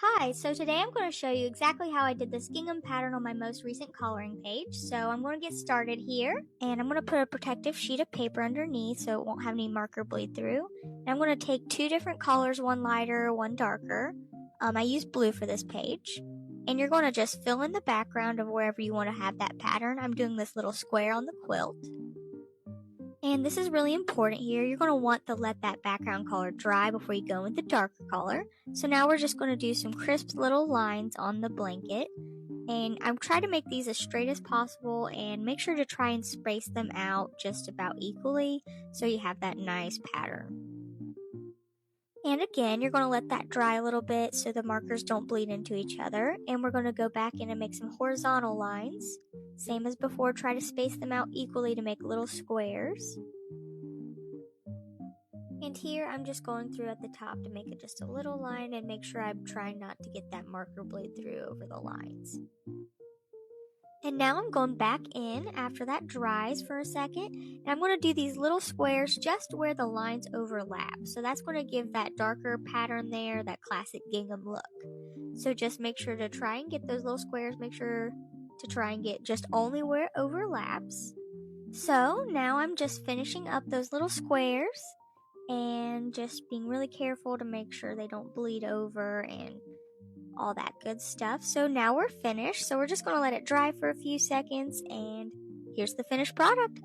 Hi, so today I'm going to show you exactly how I did this gingham pattern on my most recent coloring page. So I'm going to get started here, and I'm going to put a protective sheet of paper underneath so it won't have any marker bleed through. And I'm going to take two different colors, one lighter, one darker. I used blue for this page. And you're going to just fill in the background of wherever you want to have that pattern. I'm doing this little square on the quilt. And this is really important here. You're going to want to let that background color dry before you go with the darker color. So now we're just going to do some crisp little lines on the blanket. And I'm trying to make these as straight as possible and make sure to try and space them out just about equally so you have that nice pattern. And again, you're going to let that dry a little bit so the markers don't bleed into each other. And we're going to go back in and make some horizontal lines. Same as before, try to space them out equally to make little squares. And here I'm just going through at the top to make it just a little line and make sure I'm trying not to get that marker bleed through over the lines. And now I'm going back in after that dries for a second, and I'm going to do these little squares just where the lines overlap. So that's going to give that darker pattern there, that classic gingham look. So just make sure to try and get those little squares, make sure to try and get just only where it overlaps. So now I'm just finishing up those little squares and just being really careful to make sure they don't bleed over and all that good stuff. So now we're finished. So we're just going to let it dry for a few seconds, and here's the finished product.